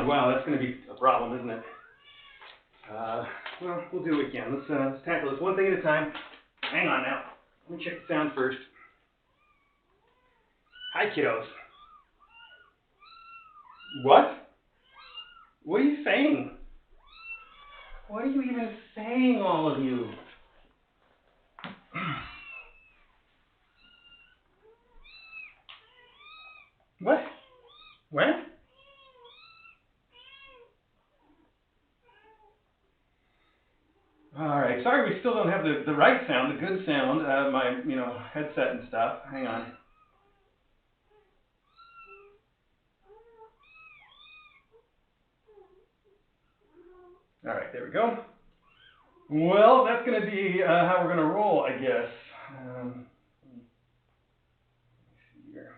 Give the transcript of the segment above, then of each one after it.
sound. Wow, that's going to be a problem, isn't it? Well, we'll do it again. Let's tackle this one thing at a time. Hang on now. Let me check the sound first. Hi, kiddos. What? What are you saying? What are you even saying, all of you? What? What? All right. Sorry, we still don't have the right sound, the good sound. My headset and stuff. Hang on. All right, there we go. Well, that's going to be how we're going to roll, I guess. Let me see here.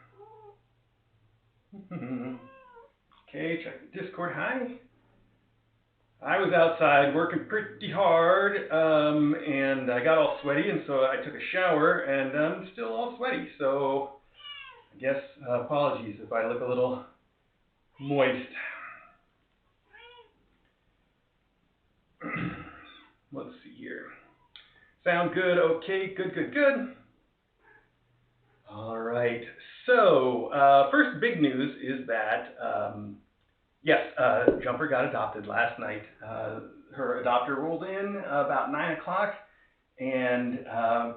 Okay, check the Discord. Hi. I was outside working pretty hard, and I got all sweaty, and so I took a shower, and I'm still all sweaty. So I guess apologies if I look a little moist. Let's see here. Sound good? Okay, good. All right. So first big news is that yes, Jumper got adopted last night. Her adopter rolled in about 9 o'clock and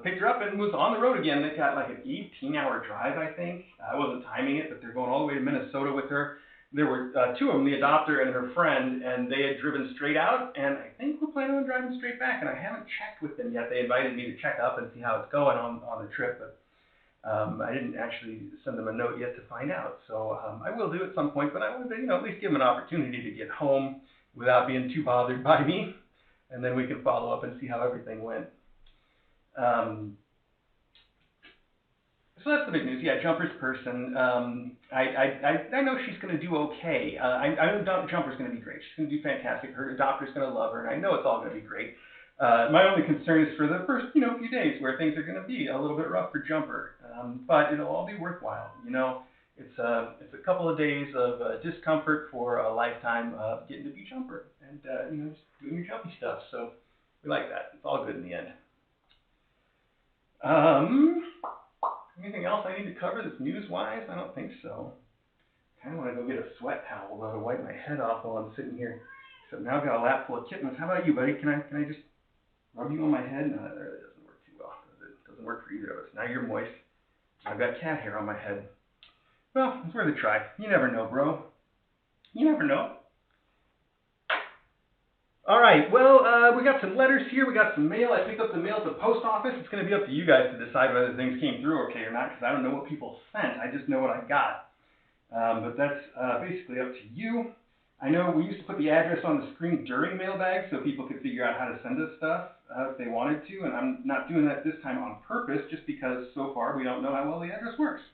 picked her up and was on the road again. They got like an 18-hour drive, I think. I wasn't timing it, but they're going all the way to Minnesota with her. There were two of them, the adopter and her friend, and they had driven straight out, and I think we're planning on driving straight back, and I haven't checked with them yet. They invited me to check up and see how it's going on the trip, but I didn't actually send them a note yet to find out. So I will do at some point, but I wanted to, at least give them an opportunity to get home without being too bothered by me, and then we can follow up and see how everything went. So that's the big news. Yeah, Jumper's person. I know she's going to do okay. I know Jumper's going to be great. She's going to do fantastic. Her adopter's going to love her, and I know it's all going to be great. My only concern is for the first, few days where things are going to be a little bit rough for Jumper. But it'll all be worthwhile. It's a couple of days of discomfort for a lifetime of getting to be Jumper and just doing your jumpy stuff. So we like that. It's all good in the end. Anything else I need to cover that's news-wise? I don't think so. I kind of want to go get a sweat towel to wipe my head off while I'm sitting here. So now I've got a lap full of kittens. How about you, buddy? Can I just rub you on my head? No, that really doesn't work too well. It doesn't work for either of us. Now you're moist. I've got cat hair on my head. Well, it's worth a try. You never know, bro. You never know. All right, well, we got some letters here. We got some mail. I picked up the mail at the post office. It's going to be up to you guys to decide whether things came through okay or not, because I don't know what people sent. I just know what I got. But that's basically up to you. I know we used to put the address on the screen during Mailbag so people could figure out how to send us stuff if they wanted to, and I'm not doing that this time on purpose just because so far we don't know how well the address works.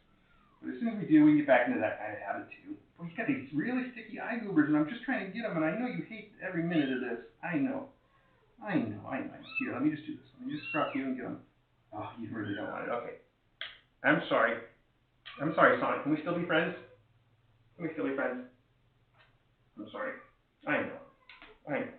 But as soon as we do, we can get back into that kind of habit too. Well, he's got these really sticky eye goobers, and I'm just trying to get them, and I know you hate every minute of this. I know. Here, let me just do this. Let me just scrub you and get them. Oh, you really don't want it. Okay. I'm sorry, Sonic. Can we still be friends? I'm sorry. I know. All right.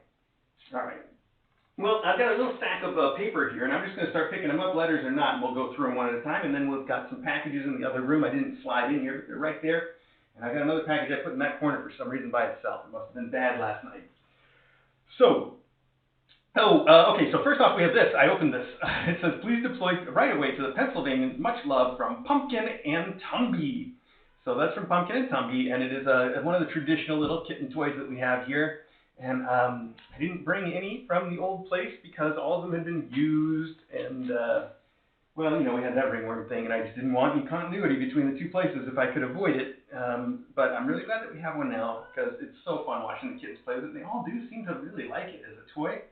Well, I've got a little stack of paper here, and I'm just going to start picking them up, letters or not, and we'll go through them one at a time, and then we've got some packages in the other room. I didn't slide in here, but they're right there. And I got another package I put in that corner for some reason by itself. It must have been bad last night. So, okay, so first off we have this. I opened this. It says, please deploy right away to the Pennsylvanians. Much love from Pumpkin and Tumby. So that's from Pumpkin and Tumby, and it is one of the traditional little kitten toys that we have here. And I didn't bring any from the old place because all of them had been used, and well, we had that ringworm thing, and I just didn't want any continuity between the two places if I could avoid it. But I'm really glad that we have one now because it's so fun watching the kids play with it. They all do seem to really like it as a toy.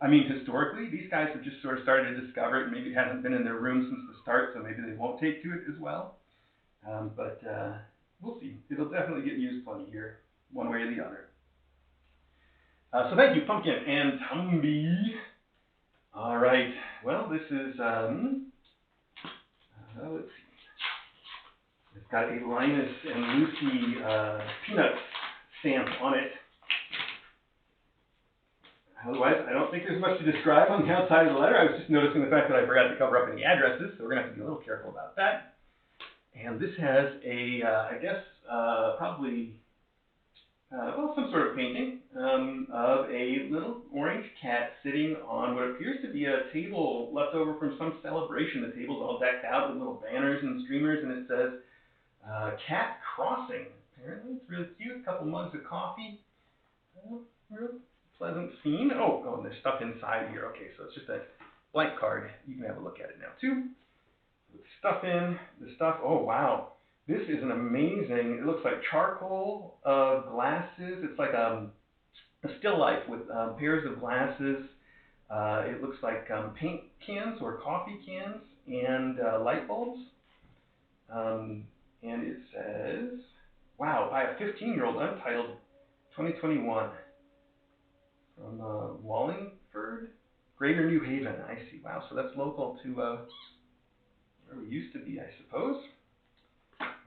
I mean, historically, these guys have just sort of started to discover it, and maybe it hasn't been in their room since the start, so maybe they won't take to it as well. But we'll see. It'll definitely get used plenty here, one way or the other. So thank you, Pumpkin and Tumby. All right. Well, this is, let's see. It's got a Linus and Lucy Peanuts stamp on it. Otherwise, I don't think there's much to describe on the outside of the letter. I was just noticing the fact that I forgot to cover up any addresses, so we're going to have to be a little careful about that. And this has a, I guess, probably, well, some sort of painting of a little orange cat sitting on what appears to be a table left over from some celebration. The table's all decked out with little banners and streamers, and it says, Cat Crossing. Apparently, it's really cute. A couple mugs of coffee. Real pleasant scene. Oh, and there's stuff inside here. Okay, so it's just a blank card. You can have a look at it now, too. With stuff in, the stuff, oh, wow. This is an amazing, it looks like charcoal glasses. It's like a still life with pairs of glasses. It looks like paint cans or coffee cans and light bulbs. And it says, wow, by a 15-year-old, untitled, 2021. From Wallingford, Greater New Haven. I see. Wow, so that's local to where we used to be, I suppose.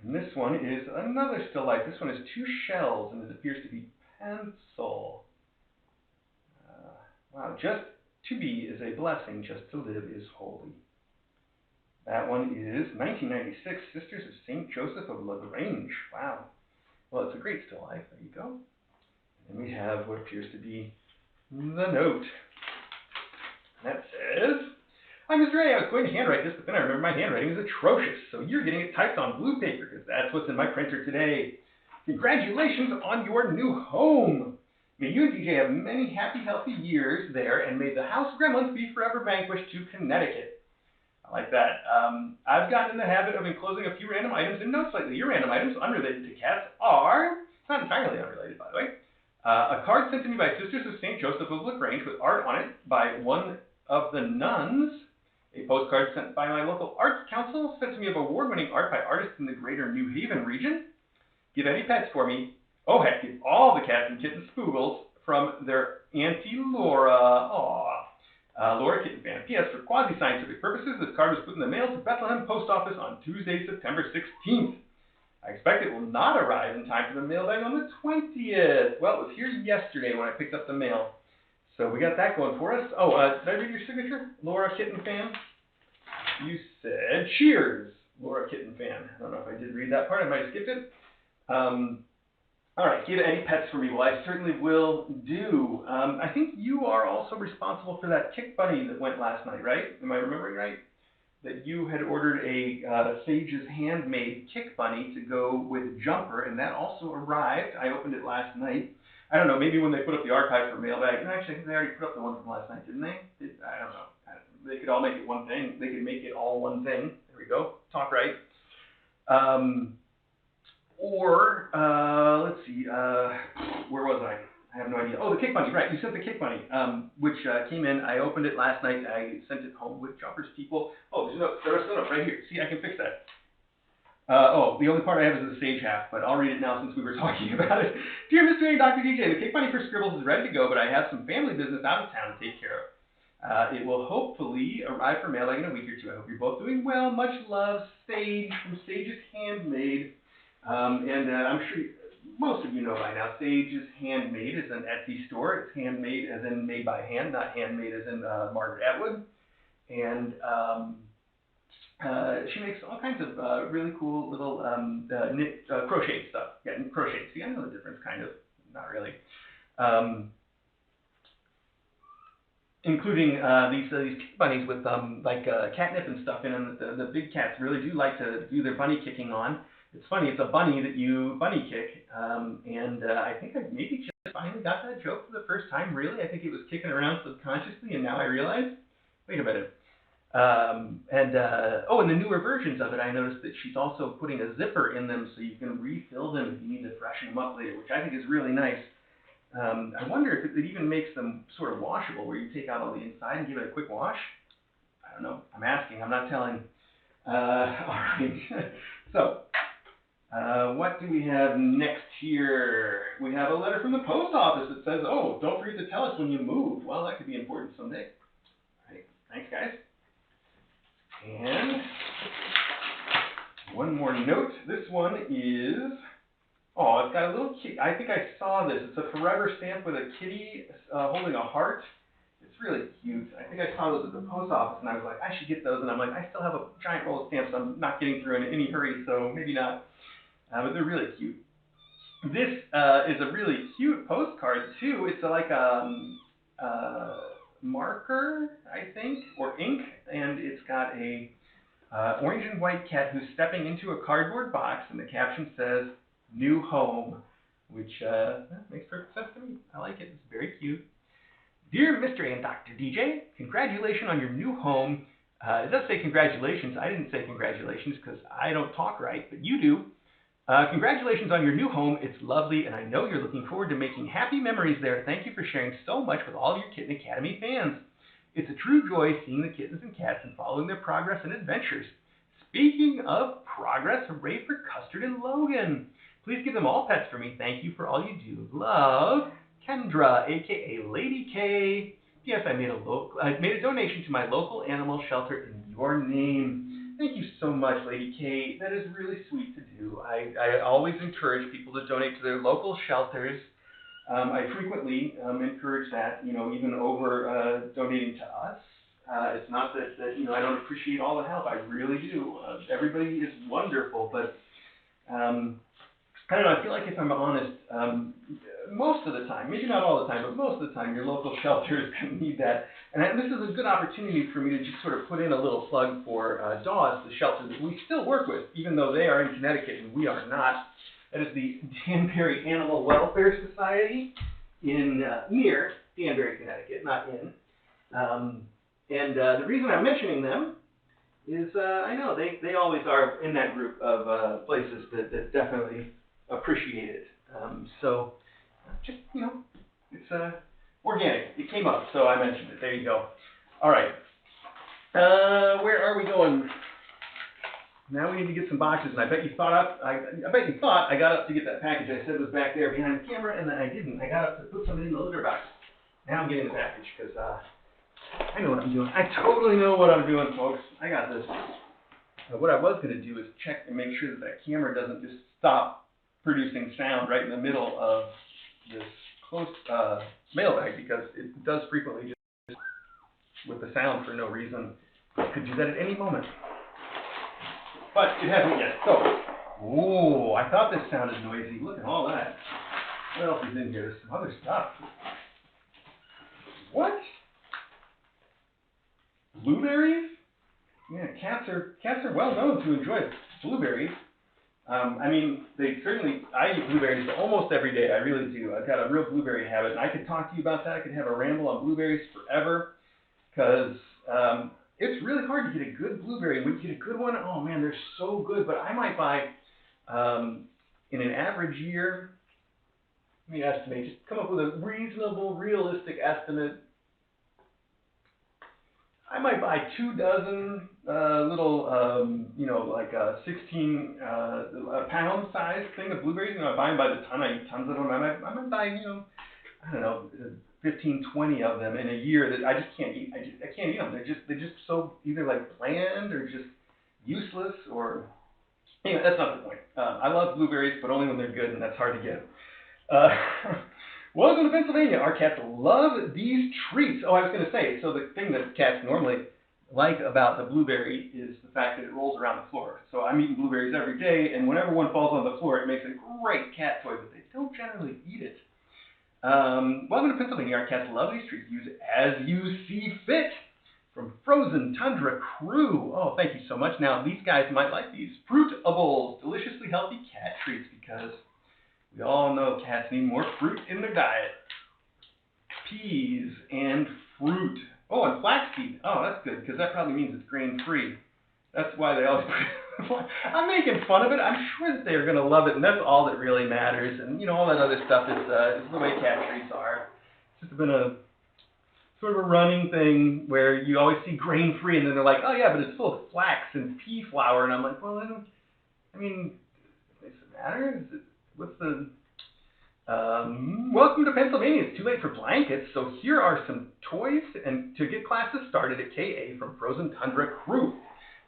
And this one is another still life. This one is 2 shells, and it appears to be pencil. Wow, just to be is a blessing, just to live is holy. That one is 1996, Sisters of St. Joseph of LaGrange. Wow. Well, it's a great still life. There you go. And we have what appears to be the note. And that says, I'm Mr. A. I was going to handwrite this, but then I remember my handwriting is atrocious, so you're getting it typed on blue paper, because that's what's in my printer today. Congratulations on your new home. May you and DJ have many happy, healthy years there, and may the house gremlins be forever vanquished to Connecticut. I like that. I've gotten in the habit of enclosing a few random items in notes lately. Your random items, unrelated to cats, are, not entirely unrelated, by the way, a card sent to me by Sisters of St. Joseph of LaGrange with art on it by one of the nuns. A postcard sent by my local arts council sent to me of award-winning art by artists in the greater New Haven region. Give any pets for me. Oh, heck, give all the cats and kittens sboogles from their Auntie Laura. Aw. Laura Kitten Fan. P.S. For quasi-scientific purposes, this card was put in the mail to Bethlehem Post Office on Tuesday, September 16th. I expect it will not arrive in time for the mailbag on the 20th. Well, it was here yesterday when I picked up the mail. So we got that going for us. Oh, did I read your signature? Laura Kitten Fan? You said cheers, Laura Kitten Fan. I don't know if I did read that part. I might have skipped it. All right, give any pets for me. Well, I certainly will do. I think you are also responsible for that kick bunny that went last night, right? Am I remembering right? That you had ordered a Sage's handmade kick bunny to go with Jumper, and that also arrived. I opened it last night. I don't know, maybe when they put up the archive for mailbag, and actually I think they already put up the one from last night, didn't they? I don't know. They could all make it one thing. They could make it all one thing. There we go. Talk right. Let's see, where was I? I have no idea. Oh, the kick bunny, right. You sent the kick bunny, which came in. I opened it last night. I sent it home with Jumper's people. Oh, there's a note right here. See, I can fix that. The only part I have is the Sage half, but I'll read it now since we were talking about it. Dear Mr. A and Dr. DJ, the kick bunny for Scribbles is ready to go, but I have some family business out of town to take care of. It will hopefully arrive for mailbag in a week or 2. I hope you're both doing well. Much love, Sage from Sage's Handmade. I'm sure most of you know by now, Sage's Handmade is an Etsy store. It's handmade as in made by hand, not handmade as in Margaret Atwood. And she makes all kinds of really cool little crochet stuff. Yeah, crochet. See, I know the difference, kind of. Not really. Including these kick bunnies with catnip and stuff in them that the big cats really do like to do their bunny kicking on. It's funny, it's a bunny that you bunny kick, I think I maybe just finally got that joke for the first time, really. I think it was kicking around subconsciously, and now I realize, wait a minute. And the newer versions of it, I noticed that she's also putting a zipper in them so you can refill them if you need to freshen them up later, which I think is really nice. I wonder if it even makes them sort of washable, where you take out all the inside and give it a quick wash. I don't know. I'm asking. I'm not telling. All right. So, what do we have next here? We have a letter from the post office that says, oh, don't forget to tell us when you move. Well, that could be important someday. All right. Thanks, guys. And one more note. This one is Oh, it's got a little kitty. I think I saw this. It's a forever stamp with a kitty holding a heart. It's really cute. I think I saw those at the post office, and I was like, I should get those. And I'm like, I still have a giant roll of stamps I'm not getting through in any hurry, so maybe not. But they're really cute. This is a really cute postcard, too. It's like marker, I think, or ink, and it's got a orange and white cat who's stepping into a cardboard box, and the caption says, "New home," which makes perfect sense to me. I like it. It's very cute. Dear Mr. and Dr. DJ, congratulations on your new home. It does say congratulations. I didn't say congratulations because I don't talk right, but you do. Congratulations on your new home. It's lovely, and I know you're looking forward to making happy memories there. Thank you for sharing so much with all of your Kitten Academy fans. It's a true joy seeing the kittens and cats and following their progress and adventures. Speaking of progress, hooray for Custard and Logan. Please give them all pets for me. Thank you for all you do. Love, Kendra, a.k.a. Lady K. Yes, I made a donation to my local animal shelter in your name. Thank you so much, Lady K. That is really sweet to do. I always encourage people to donate to their local shelters. I frequently encourage that, even over donating to us. It's not that I don't appreciate all the help. I really do. Everybody is wonderful, but I don't know. I feel like if I'm honest, most of the time, maybe not all the time, but most of the time, your local shelter is going to need that. And this is a good opportunity for me to just sort of put in a little plug for DAWS, the shelter that we still work with, even though they are in Connecticut and we are not. That is the Danbury Animal Welfare Society near Danbury, Connecticut, not in. The reason I'm mentioning them is I know they always are in that group of places that definitely appreciate it. So just, it's organic. It came up, so I mentioned it. There you go. All right. Where are we going? Now we need to get some boxes, and I bet you thought I got up to get that package I said was back there behind the camera, and then I didn't. I got up to put something in the litter box. Now I'm getting the package, because I know what I'm doing. I totally know what I'm doing, folks. I got this. What I was going to do is check and make sure that camera doesn't just stop producing sound right in the middle of this close mailbag, because it does frequently just with the sound for no reason. I could do that at any moment. But it hasn't yet. So, I thought this sounded noisy. Look at all that. What else is in here? There's some other stuff. What? Blueberries? Yeah, cats are well known to enjoy blueberries. I eat blueberries almost every day. I really do. I've got a real blueberry habit, and I could talk to you about that. I could have a ramble on blueberries forever, because it's really hard to get a good blueberry. When you get a good one, oh man, they're so good. But I might buy, in an average year, let me estimate, just come up with a reasonable, realistic estimate. I might buy 2 dozen little, like a 16 pound size thing of blueberries. I buy them by the ton. I eat tons of them. I might buy, I don't know, 15, 20 of them in a year that I just can't eat. I can't eat them. They're just so either like bland or just useless, or anyway, that's not the point. I love blueberries, but only when they're good, and that's hard to get. Welcome to Pennsylvania. Our cats love these treats. Oh, I was going to say, so the thing that cats normally like about the blueberry is the fact that it rolls around the floor. So I'm eating blueberries every day, and whenever one falls on the floor, it makes a great cat toy, but they don't generally eat it. Welcome to Pennsylvania. Our cats love these treats. Use as you see fit. From Frozen Tundra Crew. Oh, thank you so much. Now, these guys might like these. Fruitables, deliciously healthy cat treats, because we all know cats need more fruit in their diet. Peas and fruit. Oh, and flaxseed. Oh, that's good, because that probably means it's grain-free. That's why they always put it. I'm making fun of it. I'm sure that they're going to love it, and that's all that really matters. And, all that other stuff is the way cat treats are. It's just been a sort of a running thing where you always see grain-free, and then they're like, oh, yeah, but it's full of flax and pea flour. And I'm like, well, does it matter? What's the... welcome to Pennsylvania. It's too late for blankets, so here are some toys and to get classes started at KA from Frozen Tundra Crew.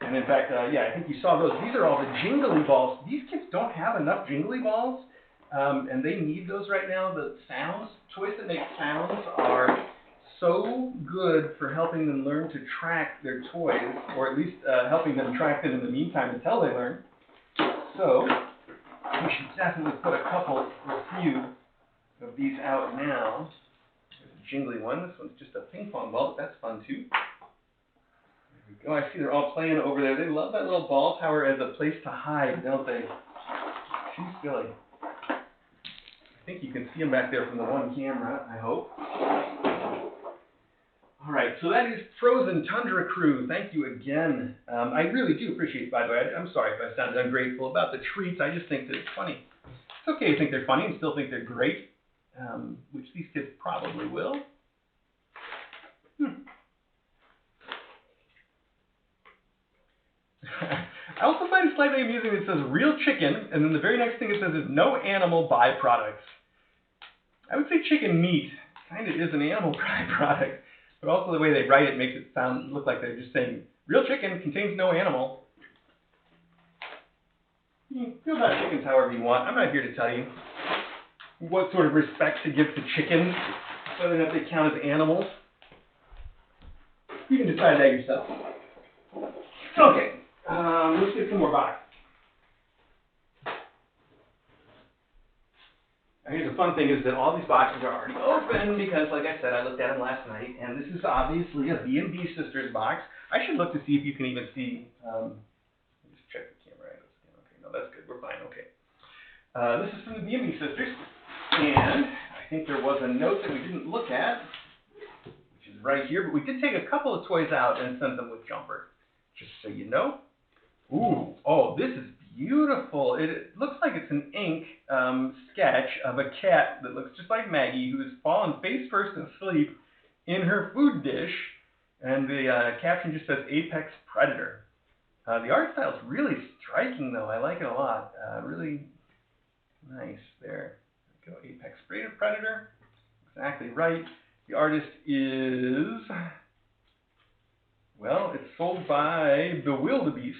And in fact, I think you saw those. These are all the jingly balls. These kids don't have enough jingly balls and they need those right now. The sounds, toys that make sounds are so good for helping them learn to track their toys, or at least helping them track them in the meantime until they learn. So we should definitely put a few of these out now. There's a jingly one. This one's just a ping pong ball, but that's fun too. There we go. I see they're all playing over there. They love that little ball tower as a place to hide, don't they? She's silly. I think you can see them back there from the one camera, I hope. All right, so that is Frozen Tundra Crew. Thank you again. I really do appreciate it, by the way. I'm sorry if I sounded ungrateful about the treats. I just think that it's funny. It's okay to think they're funny and still think they're great, which these kids probably will. I also find it slightly amusing that it says real chicken, and then the very next thing it says is no animal byproducts. I would say chicken meat kind of is an animal byproduct, but also the way they write it makes it look like they're just saying real chicken contains no animal. You feel about chickens however you want. I'm not here to tell you what sort of respect to give to chickens, whether or not they count as animals. You can decide that yourself. Okay. Let's get some more boxes. Here's the fun thing is that all these boxes are already open because, like I said, I looked at them last night, and this is obviously a B&B Sisters box. I should look to see if you can even see. Just check the camera angles again. Okay, no, that's good. We're fine. Okay. This is from the B&B Sisters, and I think there was a note that we didn't look at, which is right here. But we did take a couple of toys out and sent them with Jumper, just so you know. Ooh, oh, this is beautiful. It looks like it's an ink sketch of a cat that looks just like Maggie, who has fallen face first asleep in her food dish, and the caption just says Apex Predator. The art style is really striking, though. I like it a lot. Really nice there. There we go, Apex Predator. Exactly right. The artist is, well, it's sold by Bewilderbeast.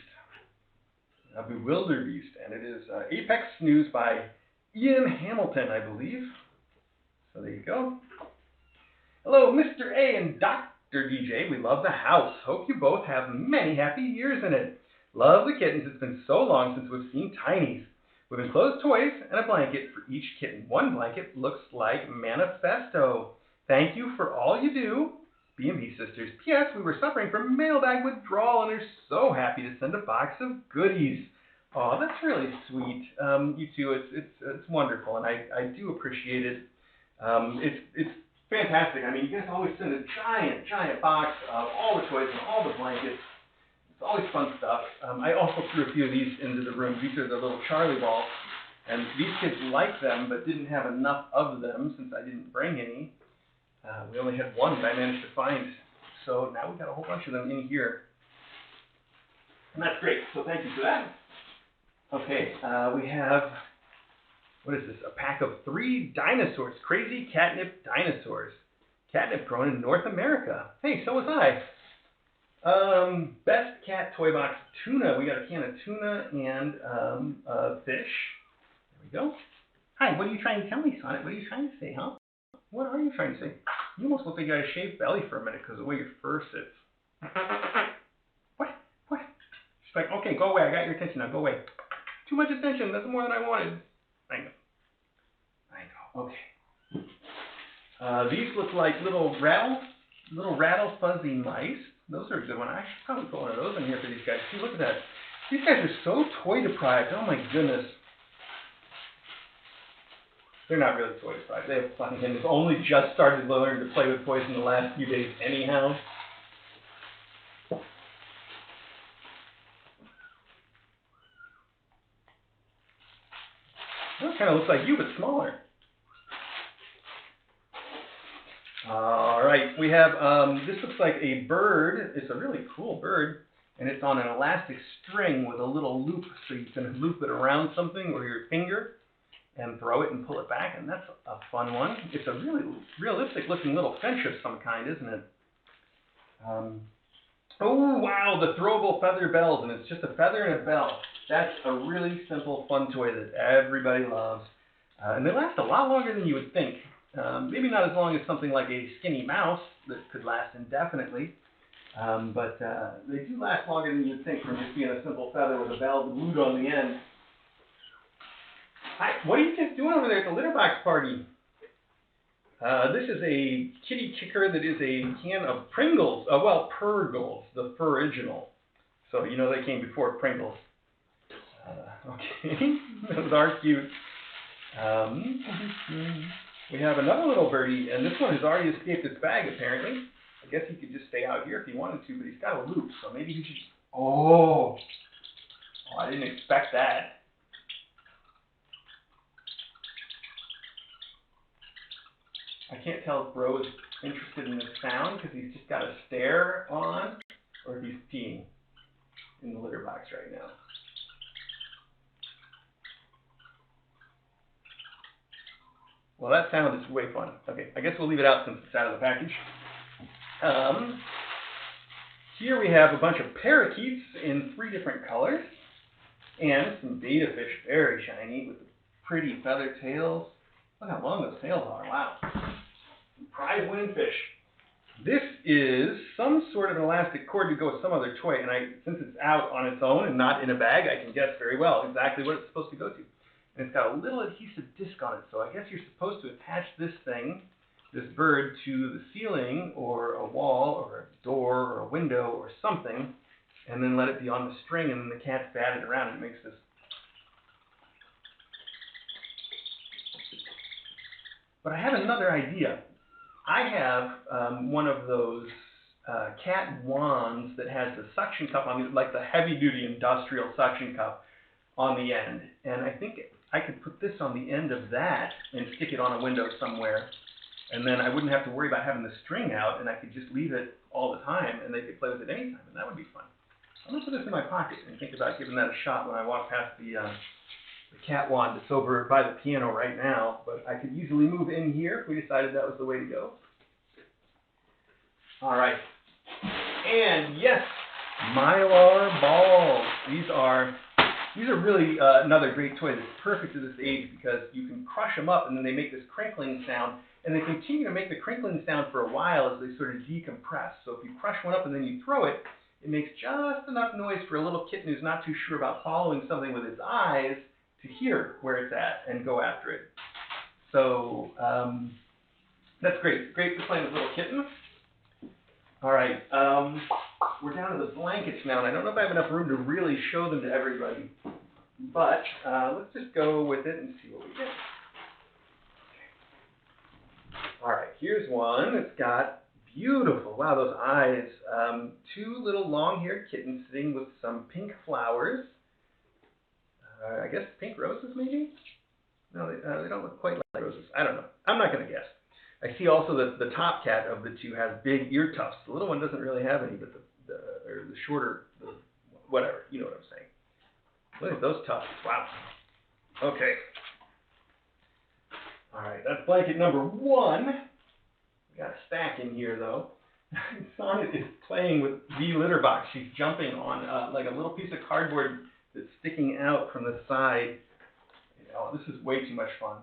Bewilderbeast, and it is Apex News by Ian Hamilton, I believe. So there you go. Hello, Mr. A and Dr. DJ. We love the house. Hope you both have many happy years in it. Love the kittens. It's been so long since we've seen tinies. With enclosed toys and a blanket for each kitten. One blanket looks like manifesto. Thank you for all you do. B&B Sisters. P.S. We were suffering from mailbag withdrawal and are so happy to send a box of goodies. Oh, that's really sweet. You two, it's wonderful, and I do appreciate it. It's fantastic. I mean, you guys always send a giant box of all the toys and all the blankets. It's always fun stuff. I also threw a few of these into the room. These are the little Charlie balls, and these kids like them, but didn't have enough of them since I didn't bring any. We only had one that I managed to find, so now we've got a whole bunch of them in here. And that's great, so thank you for that. Okay, we have, what is this, a pack of 3 dinosaurs, crazy catnip dinosaurs. Catnip grown in North America. Hey, so was I. Best cat toy box tuna. We got a can of tuna and a fish. There we go. Hi, what are you trying to tell me, Sonic? What are you trying to say, huh? What are you trying to say? You almost look like you got a shaved belly for a minute because of the way your fur sits. What? She's like, okay, go away. I got your attention now. Go away. Too much attention. That's more than I wanted. I know. Okay. These look like little rattle fuzzy mice. Those are a good one. I should probably put one of those in here for these guys. See, look at that. These guys are so toy deprived. Oh my goodness. They're not really toy deprived. They have fun, and they've only just started learning to play with toys in the last few days anyhow. That kind of looks like you, but smaller. All right, we have, this looks like a bird. It's a really cool bird, and it's on an elastic string with a little loop, so you can loop it around something or your finger and throw it and pull it back, and that's a fun one. It's a really realistic looking little finch of some kind, isn't it? Oh, wow, the throwable feather bells, and it's just a feather and a bell. That's a really simple, fun toy that everybody loves. And they last a lot longer than you would think. Maybe not as long as something like a skinny mouse that could last indefinitely, but they do last longer than you'd think from just being a simple feather with a valve glued on the end. Hi, what are you kids doing over there at the litter box party? This is a kitty kicker that is a can of Pringles, well, Purgles, the Fur-original. So you know they came before Pringles. Okay, those are cute. We have another little birdie, and this one has already escaped its bag, apparently. I guess he could just stay out here if he wanted to, but he's got a loop, so maybe he should... Oh, I didn't expect that. I can't tell if Bro is interested in this sound because he's just got a stare on, or if he's peeing in the litter box right now. Well, that sound is way fun. Okay, I guess we'll leave it out since it's out of the package. Here we have a bunch of parakeets in 3 different colors, and some betta fish, very shiny, with pretty feather tails. Look how long those tails are, wow. Prize winning fish. This is some sort of an elastic cord to go with some other toy, and since it's out on its own and not in a bag, I can guess very well exactly what it's supposed to go to. And it's got a little adhesive disc on it, so I guess you're supposed to attach this thing, this bird, to the ceiling or a wall or a door or a window or something, and then let it be on the string, and then the cat's batted around and it makes this. But I have another idea. I have one of those cat wands that has the suction cup on it, like the heavy-duty industrial suction cup on the end. And I think I could put this on the end of that and stick it on a window somewhere. And then I wouldn't have to worry about having the string out, and I could just leave it all the time, and they could play with it anytime, and that would be fun. I'm going to put this in my pocket and think about giving that a shot when I walk past the cat wand that's over by the piano right now, but I could easily move in here if we decided that was the way to go. All right. And yes, Mylar balls. These are really another great toy that's perfect to this age because you can crush them up and then they make this crinkling sound, and they continue to make the crinkling sound for a while as they sort of decompress. So if you crush one up and then you throw it, it makes just enough noise for a little kitten who's not too sure about following something with its eyes to hear where it's at and go after it. So that's great. Great for playing with little kittens. All right, we're down to the blankets now, and I don't know if I have enough room to really show them to everybody, but let's just go with it and see what we get. All right, here's one that's got beautiful, wow, those eyes. 2 little long-haired kittens sitting with some pink flowers. I guess pink roses, maybe? No, they don't look quite like roses. I don't know. I'm not going to guess. I see also that the top cat of the 2 has big ear tufts. The little one doesn't really have any, but the shorter, whatever, you know what I'm saying. Look at those tufts. Wow. Okay. All right, that's blanket number 1. We got a stack in here, though. Sonnet is playing with the litter box. She's jumping on like a little piece of cardboard that's sticking out from the side. Oh, this is way too much fun.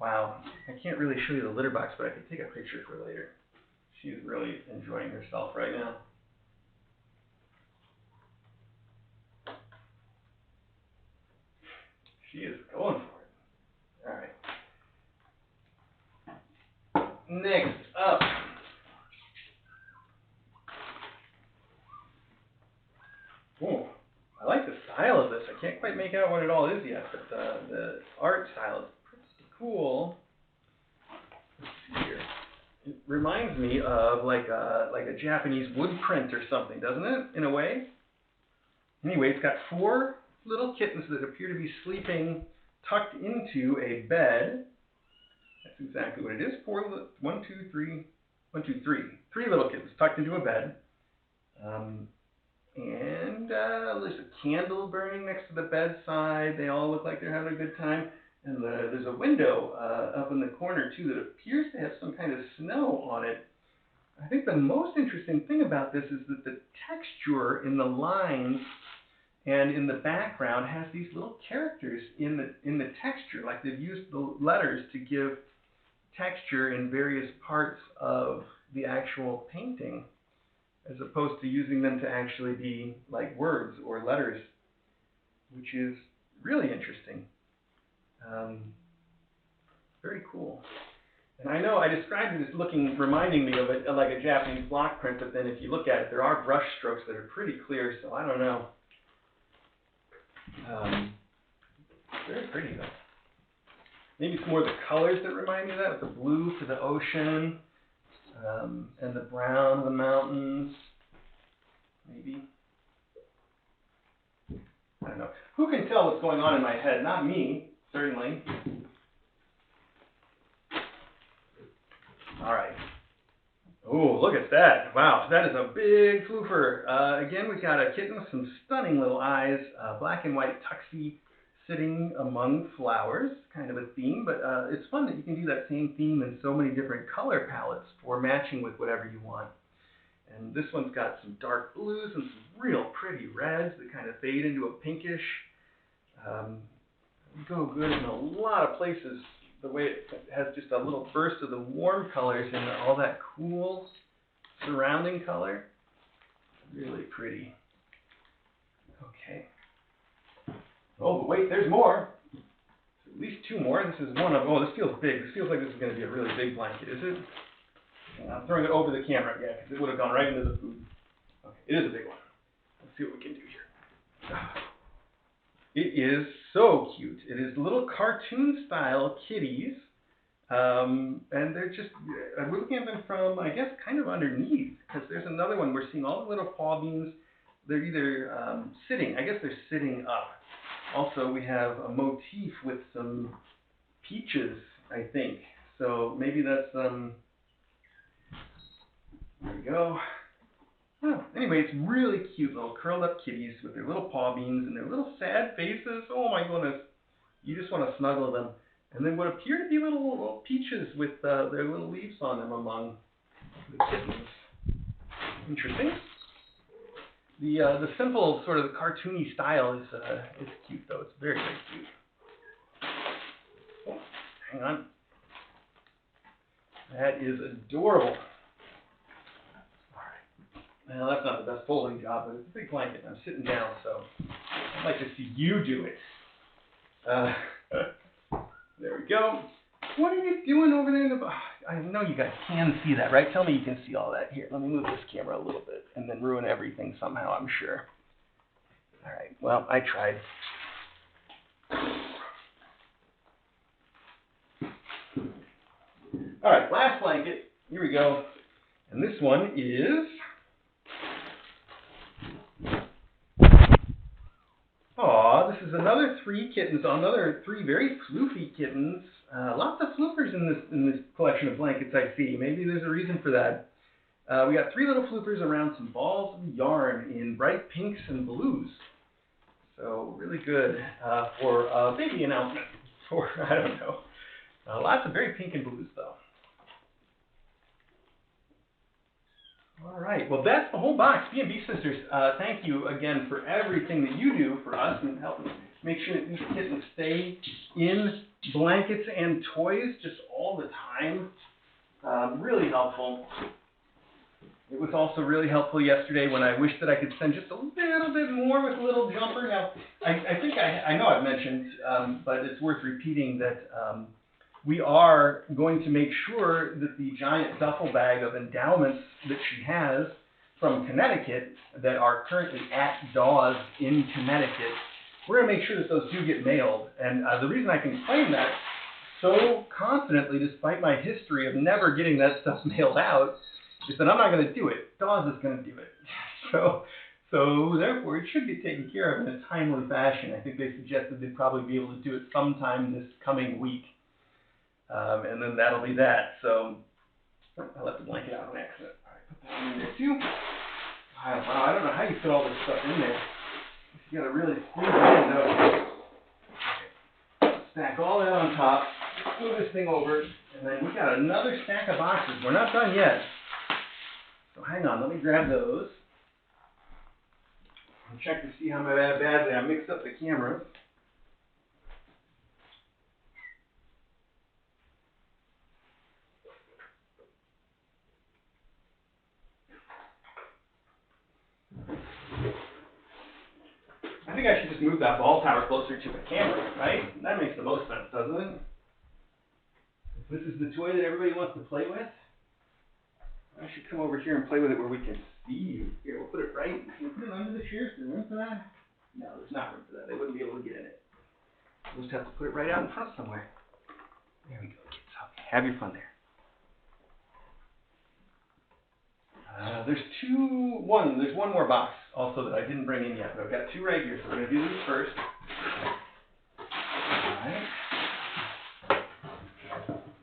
Wow, I can't really show you the litter box, but I could take a picture for later. She's really enjoying herself right now. She is going for it. All right. Next up. Oh, I like the style of this. I can't quite make out what it all is yet, but the art style is pretty cool. Let's see here. It reminds me of like a Japanese wood print or something, doesn't it? In a way. Anyway, it's got 4 little kittens that appear to be sleeping tucked into a bed. That's exactly what it is. 1, 2, 3. 3 little kittens tucked into a bed. And there's a candle burning next to the bedside. They all look like they're having a good time. And there's a window up in the corner, too, that appears to have some kind of snow on it. I think the most interesting thing about this is that the texture in the lines And in the background has these little characters in the texture, like they've used the letters to give texture in various parts of the actual painting, as opposed to using them to actually be like words or letters, which is really interesting. Very cool. And I know I described it as reminding me of like a Japanese block print, but then if you look at it, there are brush strokes that are pretty clear, so I don't know. Very pretty though. Maybe it's more the colors that remind me of that, with the blue for the ocean, and the brown, the mountains, maybe. I don't know. Who can tell what's going on in my head? Not me, certainly. All right. Oh, look at that. Wow, that is a big floofer. Again, we've got a kitten with some stunning little eyes, black and white tuxie, sitting among flowers, kind of a theme, but it's fun that you can do that same theme in so many different color palettes for matching with whatever you want. And this one's got some dark blues and some real pretty reds that kind of fade into a pinkish. Go good in a lot of places. The way it has just a little burst of the warm colors and all that cool surrounding color. Really pretty. Okay. Oh, but wait, there's more. At least two more. This is one of, oh, this feels big. This feels like this is going to be a really big blanket, is it? And I'm throwing it over the camera, yeah, because it would have gone right into the food. Okay, it is a big one. Let's see what we can do here. It is so cute. It is little cartoon-style kitties, and they're just, we're looking at them from, I guess, kind of underneath, because there's another one. We're seeing all the little paw beans. They're either sitting, I guess they're sitting up. Also, we have a motif with some peaches, I think. So maybe that's, there we go. Oh, anyway, it's really cute little curled up kitties with their little paw beans and their little sad faces. Oh my goodness. You just want to snuggle them. And then what appear to be little peaches with their little leaves on them among the kittens. Interesting. The simple sort of cartoony style is cute though. It's very, very cute. Oh, hang on. That is adorable. Well, that's not the best folding job, but it's a big blanket. I'm sitting down, so I'd like to see you do it. There we go. What are you doing over there in the... I know you guys can see that, right? Tell me you can see all that. Here, let me move this camera a little bit and then ruin everything somehow, I'm sure. All right, well, I tried. All right, last blanket. Here we go. And this one is... Aw, this is another three kittens, another three very floofy kittens. Lots of floofers in this collection of blankets I see. Maybe there's a reason for that. We got three little floofers around some balls of yarn in bright pinks and blues. So really good for a baby announcement. For, I don't know. Lots of very pink and blues though. All right, well that's the whole box. B&B Sisters, thank you again for everything that you do for us and helping make sure that these kittens stay in blankets and toys just all the time. Really helpful. It was also really helpful yesterday when I wished that I could send just a little bit more with a little jumper. Now, I think I know I've mentioned, but it's worth repeating that we are going to make sure that the giant duffel bag of endowments that she has from Connecticut that are currently at Dawes in Connecticut, we're going to make sure that those do get mailed. And the reason I can claim that so confidently, despite my history of never getting that stuff mailed out, is that I'm not going to do it. Dawes is going to do it. So therefore, it should get taken care of in a timely fashion. I think they suggested they'd probably be able to do it sometime this coming week. And then that'll be that. So I left the blanket out on accident. All right, put that in there too. Wow, I don't know how you fit all this stuff in there. You gotta really squeeze it in though. Okay. Stack all that on top. Move this thing over, and then we got another stack of boxes. We're not done yet. So hang on, let me grab those. And check to see how badly I mixed up the camera. I think I should just move that ball tower closer to the camera, right? That makes the most sense, doesn't it? This is the toy that everybody wants to play with. I should come over here and play with it where we can see you. Here, we'll put it right. We'll put it under the chairs. Is there room for that? No, there's not room for that. They wouldn't be able to get in it. We'll just have to put it right out in front somewhere. There we go, kids. Okay, have your fun there. There's one more box also that I didn't bring in yet, but I've got two right here, so we're going to do these first. Alright.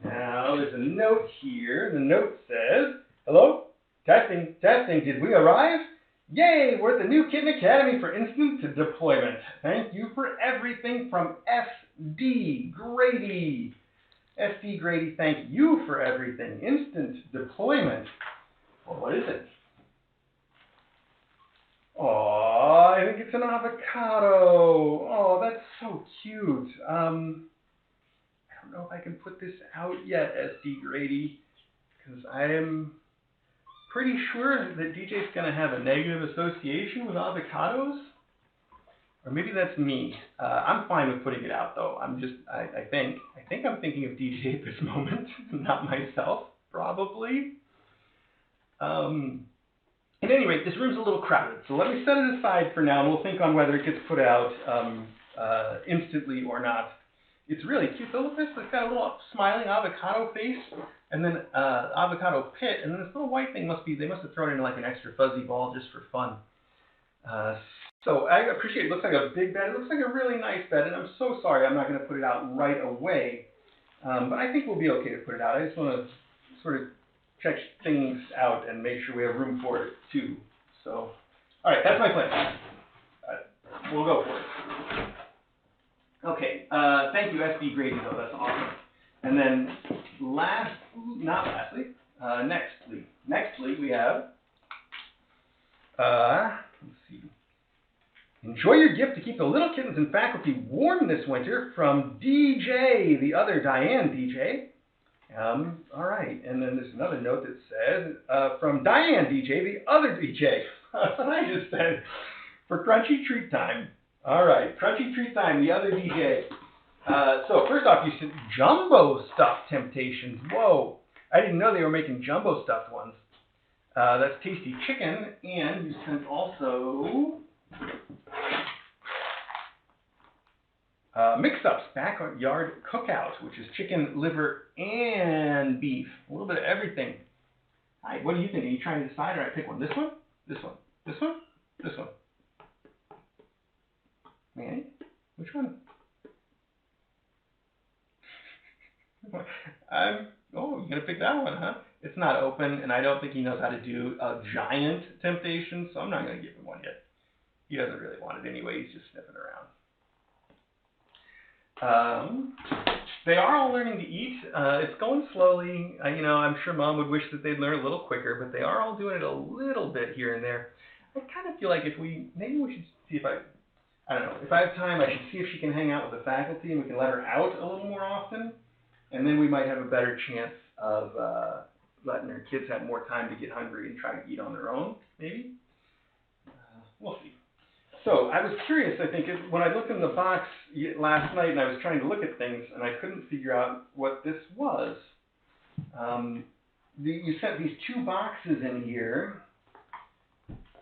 Now, there's a note here. The note says, hello? Testing, did we arrive? Yay, we're at the new Kitten Academy for instant deployment. Thank you for everything from SD Grady. SD Grady, thank you for everything. Instant deployment. Well, what is it? Oh, I think it's an avocado. Oh, that's so cute. I don't know if I can put this out yet, SD Grady, because I am pretty sure that DJ's going to have a negative association with avocados. Or maybe that's me. I'm fine with putting it out, though. I think I'm thinking of DJ at this moment, not myself, probably. At any rate, this room's a little crowded, so let me set it aside for now, and we'll think on whether it gets put out instantly or not. It's really cute. So look at this. It's got a little smiling avocado face, and then avocado pit, and then this little white thing they must have thrown in like an extra fuzzy ball just for fun. So I appreciate it. It looks like a big bed. It looks like a really nice bed, and I'm so sorry I'm not going to put it out right away. But I think we'll be okay to put it out. I just want to sort of check things out and make sure we have room for it too. So, all right, that's my plan. We'll go for it. Okay, thank you, SB Grady, though. That's awesome. And then nextly, we have, let's see. Enjoy your gift to keep the little kittens and faculty warm this winter from DJ, the other Diane DJ. All right, and then there's another note that says, from Diane DJ, the other DJ. That's what I just said. For Crunchy Treat Time. All right, Crunchy Treat Time, the other DJ. So first off, you said jumbo stuffed Temptations. Whoa, I didn't know they were making jumbo stuffed ones. That's Tasty Chicken, and you sent also Mix-Ups Backyard Cookout, which is chicken, liver, and beef. A little bit of everything. All right, what do you think? Are you trying to decide? All right, pick one. This one? This one? This one? This one? Manny? Which one? Oh, you're going to pick that one, huh? It's not open, and I don't think he knows how to do a giant Temptation, so I'm not going to give him one yet. He doesn't really want it anyway. He's just sniffing around. They are all learning to eat. It's going slowly. I'm sure Mom would wish that they'd learn a little quicker, but they are all doing it a little bit here and there. I kind of feel like maybe we should see if I don't know, if I have time, I should see if she can hang out with the faculty and we can let her out a little more often, and then we might have a better chance of letting our kids have more time to get hungry and try to eat on their own, maybe. We'll see. So I was curious, I think, when I looked in the box last night and I was trying to look at things and I couldn't figure out what this was. You sent these two boxes in here,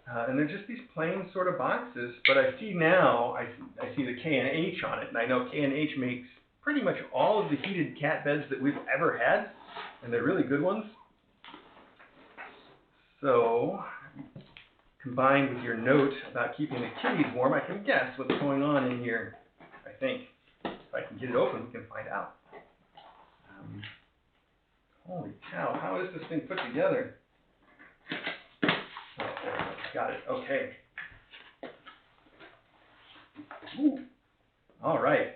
and they're just these plain sort of boxes, but I see now, I see the K&H on it, and I know K&H makes pretty much all of the heated cat beds that we've ever had, and they're really good ones. So, combined with your note about keeping the kitties warm, I can guess what's going on in here, I think. If I can get it open, we can find out. Holy cow, how is this thing put together? Oh, got it, okay. Ooh. All right.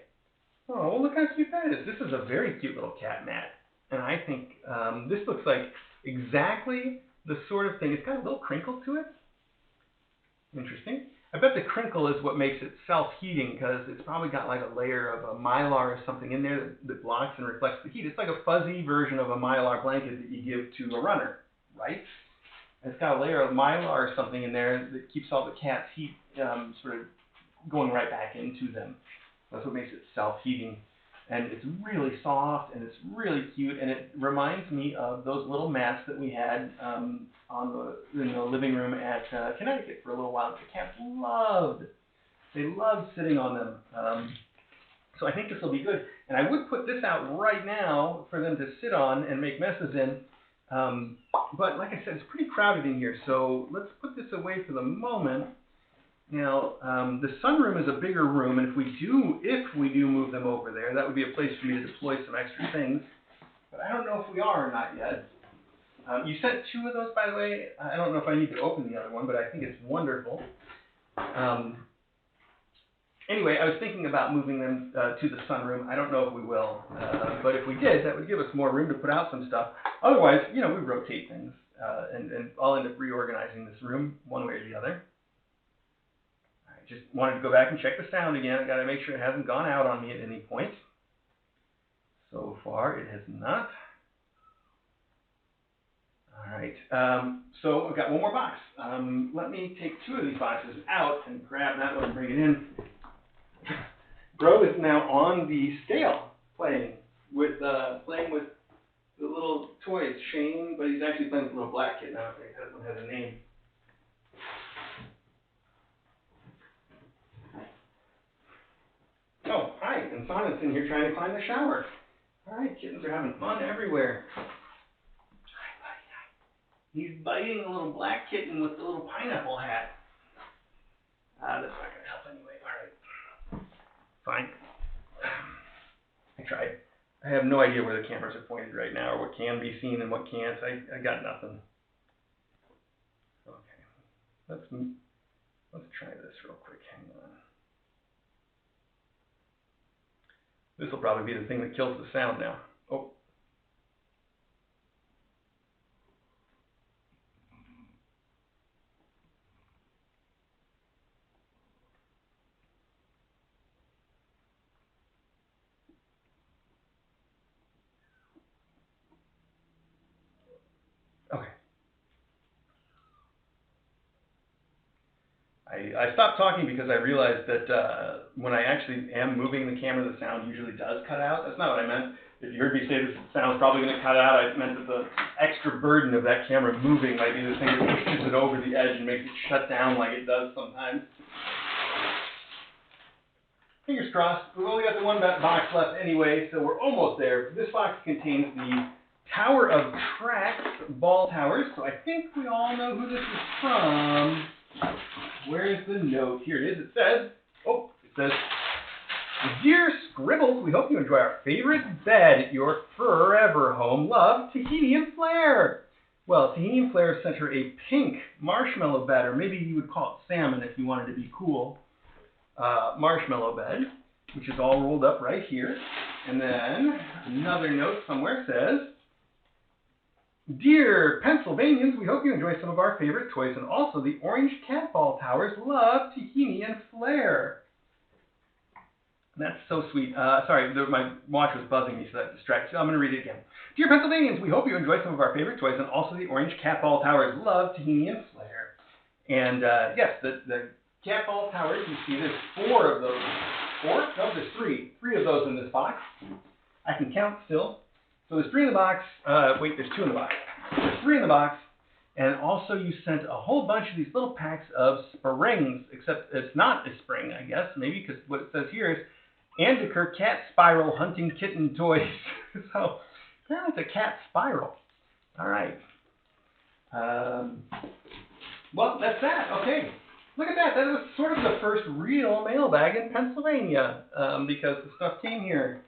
Oh, well, look how cute that is. This is a very cute little cat mat. And I think this looks like exactly the sort of thing. It's got a little crinkle to it. Interesting. I bet the crinkle is what makes it self-heating, because it's probably got like a layer of a mylar or something in there that blocks and reflects the heat. It's like a fuzzy version of a mylar blanket that you give to a runner, right? And it's got a layer of mylar or something in there that keeps all the cat's heat sort of going right back into them. That's what makes it self-heating. And it's really soft, and it's really cute, and it reminds me of those little mats that we had in the living room at Connecticut for a little while. The cats they loved sitting on them. So I think this will be good. And I would put this out right now for them to sit on and make messes in. But like I said, it's pretty crowded in here, so let's put this away for the moment. Now, the sunroom is a bigger room, and if we do move them over there, that would be a place for me to deploy some extra things. But I don't know if we are or not yet. You sent 2 of those, by the way. I don't know if I need to open the other one, but I think it's wonderful. Anyway, I was thinking about moving them to the sunroom. I don't know if we will, but if we did, that would give us more room to put out some stuff. Otherwise, we rotate things, and I'll end up reorganizing this room one way or the other. Just wanted to go back and check the sound again. I got to make sure it hasn't gone out on me at any point. So far, it has not. All right. So I've got one more box. Let me take 2 of these boxes out and grab that one and bring it in. Bro is now on the scale, playing with the little toys. Shane, but he's actually playing with a little black kid now. I think that one has a name. Oh, hi, and Sonnet's in here trying to climb the shower. All right, kittens are having fun everywhere. Hi, buddy, hi. He's biting a little black kitten with the little pineapple hat. That's not going to help anyway. All right, fine. I tried. I have no idea where the cameras are pointed right now, or what can be seen and what can't. I got nothing. Okay, let's try this real quick. Hang on. This will probably be the thing that kills the sound now. Oh. Okay. I stopped talking because I realized that when I actually am moving the camera, the sound usually does cut out. That's not what I meant. If you heard me say this sound's probably going to cut out, I meant that the extra burden of that camera moving might be the thing that pushes it over the edge and makes it shut down like it does sometimes. Fingers crossed. We've only got the one box left anyway, so we're almost there. This box contains the Tower of Tracks ball towers, so I think we all know who this is from. Where's the note? Here it is. It says, Dear Scribbles, we hope you enjoy our favorite bed at your forever home. Love, Tahini and Flair. Well, Tahini and Flair sent her a pink marshmallow bed, or maybe you would call it salmon if you wanted to be cool, marshmallow bed, which is all rolled up right here. And then another note somewhere says, Dear Pennsylvanians, we hope you enjoy some of our favorite toys and also the orange cat ball towers. Love, Tahini and Flair. That's so sweet. Sorry, my watch was buzzing me, so that distracted me. I'm going to read it again. Dear Pennsylvanians, we hope you enjoy some of our favorite toys and also the orange cat ball towers. Love, Tahini and Flair. And yes, the cat ball towers, you see there's 4 of those. 4? No, there's 3. 3 of those in this box. I can count still. So there's 3 in the box. Wait, there's 2 in the box. There's 3 in the box. And also you sent a whole bunch of these little packs of springs, except it's not a spring, I guess, maybe, because what it says here is Andiker Cat Spiral Hunting Kitten Toys. So apparently it's a cat spiral. All right. Well, that's that. Okay. Look at that. That was sort of the first real mailbag in Pennsylvania because the stuff came here.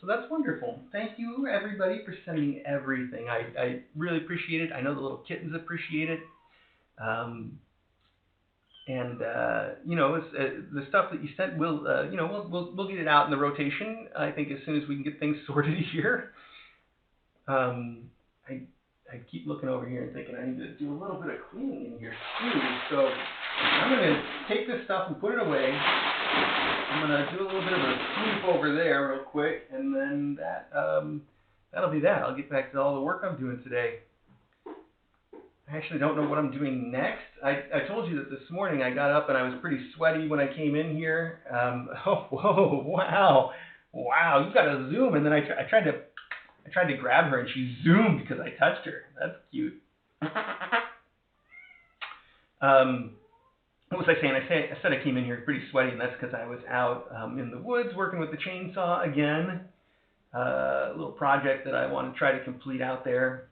So that's wonderful. Thank you, everybody, for sending everything. I really appreciate it. I know the little kittens appreciate it. You know, the stuff that you sent, we'll get it out in the rotation. I think as soon as we can get things sorted here. I keep looking over here and thinking I need to do a little bit of cleaning in here too. So I'm going to take this stuff and put it away. I'm going to do a little bit of a sweep over there real quick, and then that'll be that. I'll get back to all the work I'm doing today. I actually don't know what I'm doing next. I told you that this morning I got up and I was pretty sweaty when I came in here. Oh, whoa, wow, you got to zoom. And then I tried to grab her and she zoomed because I touched her. That's cute. What was I saying? I said I came in here pretty sweaty, and that's because I was out in the woods working with the chainsaw again. A little project that I want to try to complete out there.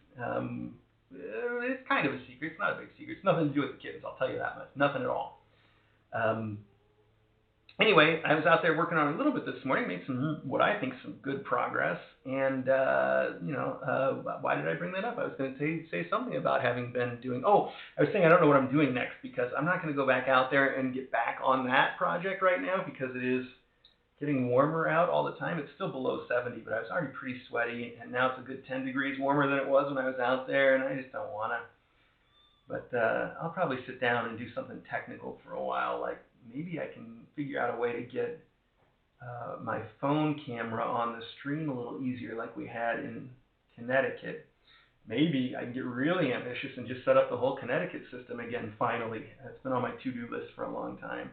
It's kind of a secret. It's not a big secret. It's nothing to do with the kittens, I'll tell you that much. Nothing at all. Anyway, I was out there working on it a little bit this morning, made what I think some good progress. And, why did I bring that up? I was going to say something about having been doing, I was saying I don't know what I'm doing next, because I'm not going to go back out there and get back on that project right now, because it is getting warmer out all the time. It's still below 70, but I was already pretty sweaty, and now it's a good 10 degrees warmer than it was when I was out there, and I just don't want to. But I'll probably sit down and do something technical for a while, like maybe I can figure out a way to get my phone camera on the stream a little easier like we had in Connecticut. Maybe I can get really ambitious and just set up the whole Connecticut system again finally. It's been on my to-do list for a long time.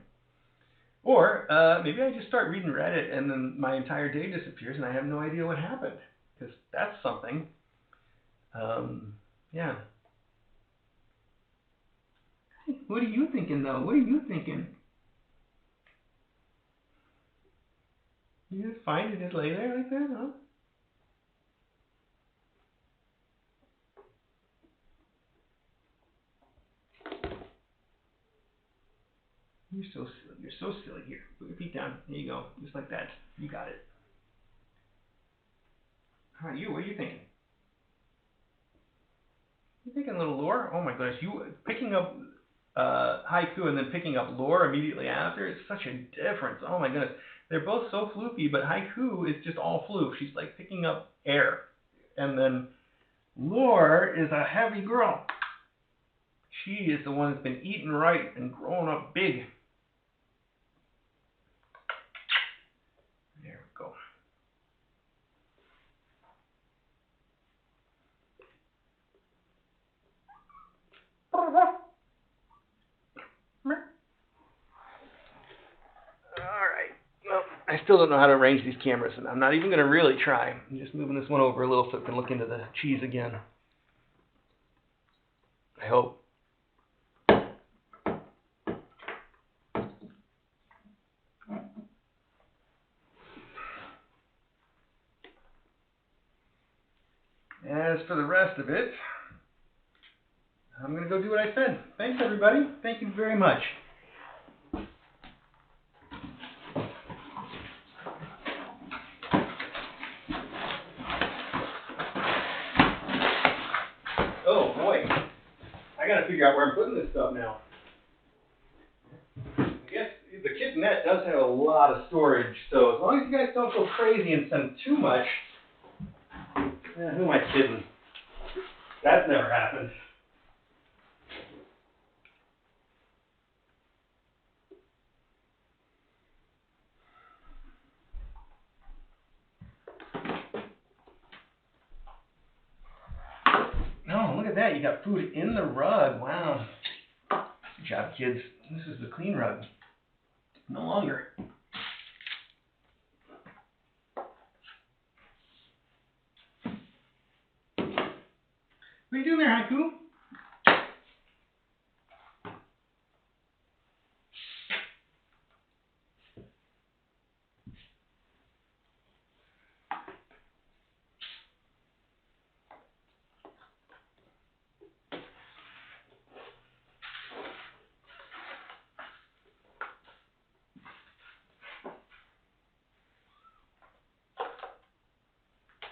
Or maybe I just start reading Reddit and then my entire day disappears and I have no idea what happened. Because that's something. Yeah. What are you thinking, though? What are you thinking? You just find it, just lay there like that, huh? You're so silly. You're so silly. Here, put your feet down. There you go. Just like that. You got it. How about you? What are you thinking? You thinking a little lore? Oh my goodness. You picking up haiku and then picking up lore immediately after? It's such a difference. Oh my goodness. They're both so floofy, but haiku is just all floof. She's like picking up air. And then lore is a heavy girl. She is the one that's been eating right and growing up big. There we go. All right. Well, I still don't know how to arrange these cameras, and I'm not even going to really try. I'm just moving this one over a little so I can look into the cheese again. I hope. As for the rest of it, I'm going to go do what I said. Thanks, everybody. Thank you very much. Oh, boy. I got to figure out where I'm putting this stuff now. I guess the kittenette does have a lot of storage, so as long as you guys don't go crazy and send too much, who am I kidding? That's never happened. Oh, look at that. You got food in the rug. Wow. Good job, kids. This is the clean rug. No longer. What are you doing there, Haiku?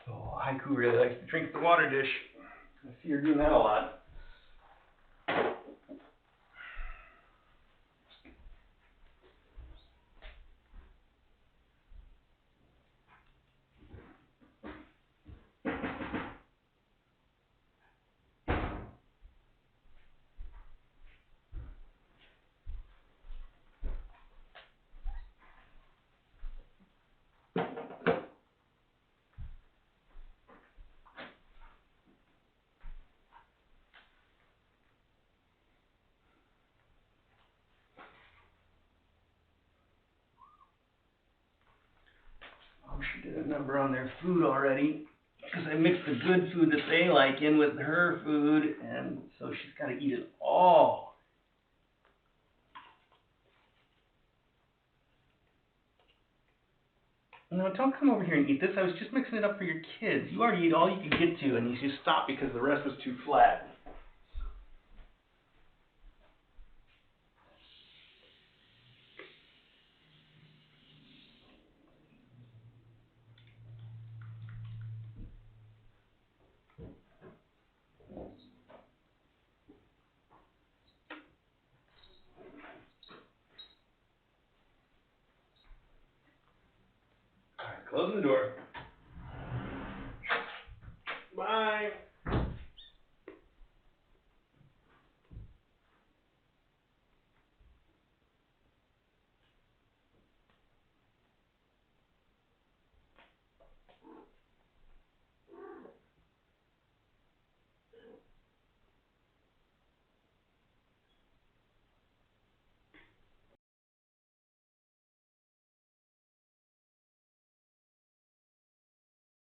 Oh, Haiku really likes to drink the water dish. I see her doing that a lot. Get a number on their food already, because I mixed the good food that they like in with her food, and so she's got to eat it all. No, don't come over here and eat this. I was just mixing it up for your kids. You already ate all you could get to, and you just stopped because the rest was too flat. All right, closing the door. Bye.